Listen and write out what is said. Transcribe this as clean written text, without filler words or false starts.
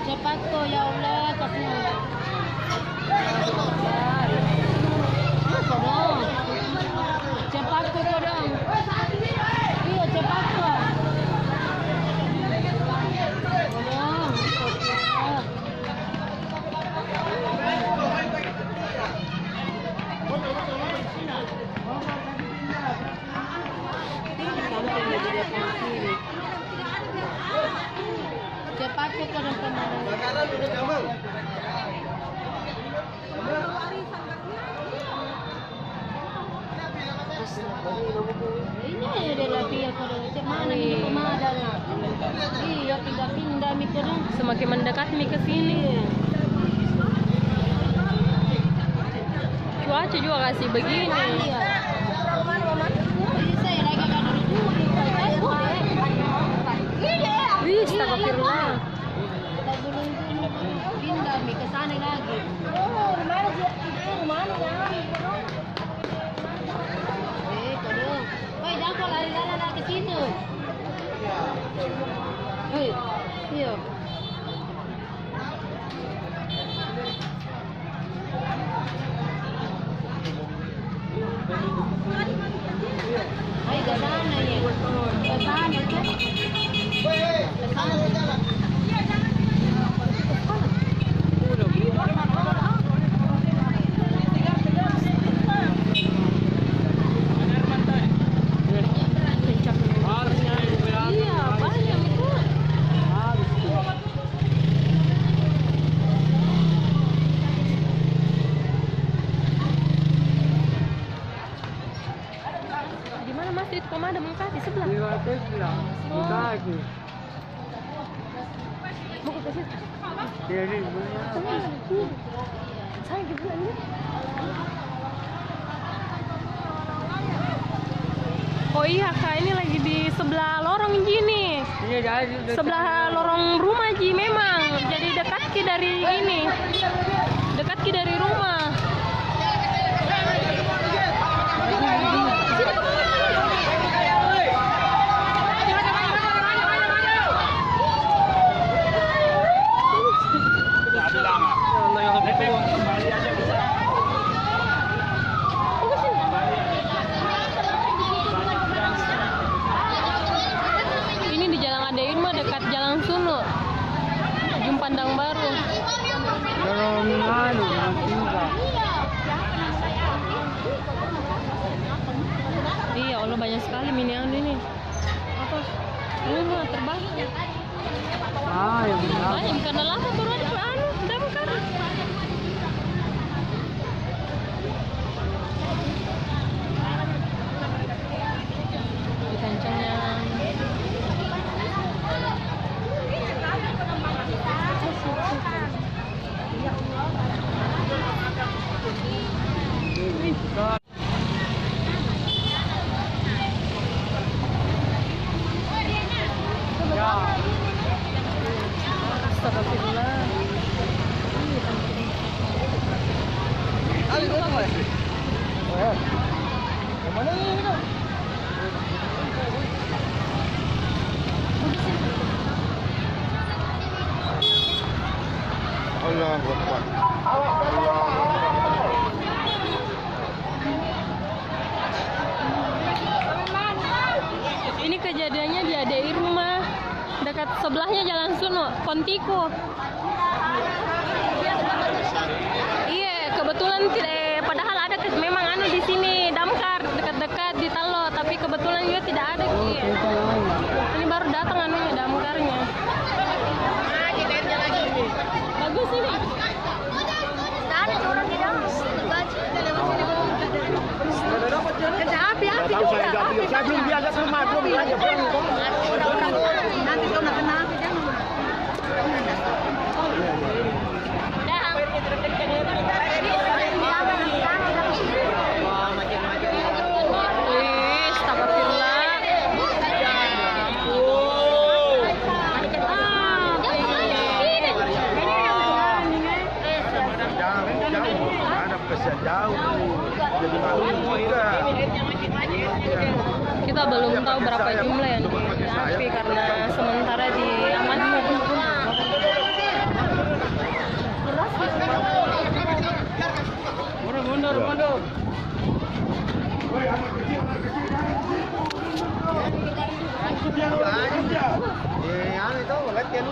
Cepat kok ya Allah, kasih. Cepat kok dong. Iya cepat kok. Cepat kok teman-teman. Ini ada lagi ya kalau mana ini pemadam. Iya pindah-pindah mikirnya. Semakin mendekat mi ke sini. Cuaca juga kasih begini. Iya. Saya lagi kan wih, astagfirullah. Kita belum pindah mi ke sana lagi. Oh, mana dia? Mana ya? Kodong. Woi, jangan lari-lari ke situ. Woi, iya. Ayo ke sana ya. Ke sana kan. Ke sana. Itu pemadam di sebelah. Di sebelah. Buka lagi. Mau ke situ. Jadi Saya gitu ini. Oh iya kak, ini lagi di sebelah lorong gini. iya jadi Sebelah lorong rumah Ji memang. Jadi dekat ki dari ini. Dekat ki dari rumah. Ini di Jalan Adein mah dekat Jalan Sunu, Ujung Pandang Baru. Iya, Allah banyak sekali minian ini. Apa? Ini mah terbang. Ah, yang benar. Banyak karena lama turun ke anu damkar. Di kancingnya. Astagfirullah. Allah Akbar. Allah. Ini kejadiannya di Adei rumah dekat sebelahnya Jalan Sunu, Kontiku. Iya, kebetulan tidak. Padahal ada memang anu di sini damkar dekat-dekat di Talo, tapi kebetulan juga tidak ada. Ini baru datang anunya damkarnya. Bagus ini. Ada orang di dalam. Kerja api-api juga. Saya belum diajak ke rumah, belum diajak pulang. Nanti kau nak kena api jangan. Dah. jauh, ada kesian jauh. Jadi malu juga. Kita belum tahu berapa jumlah yang diapi karena sementara diamankan. Mundur. Anu itu, lihat dia nu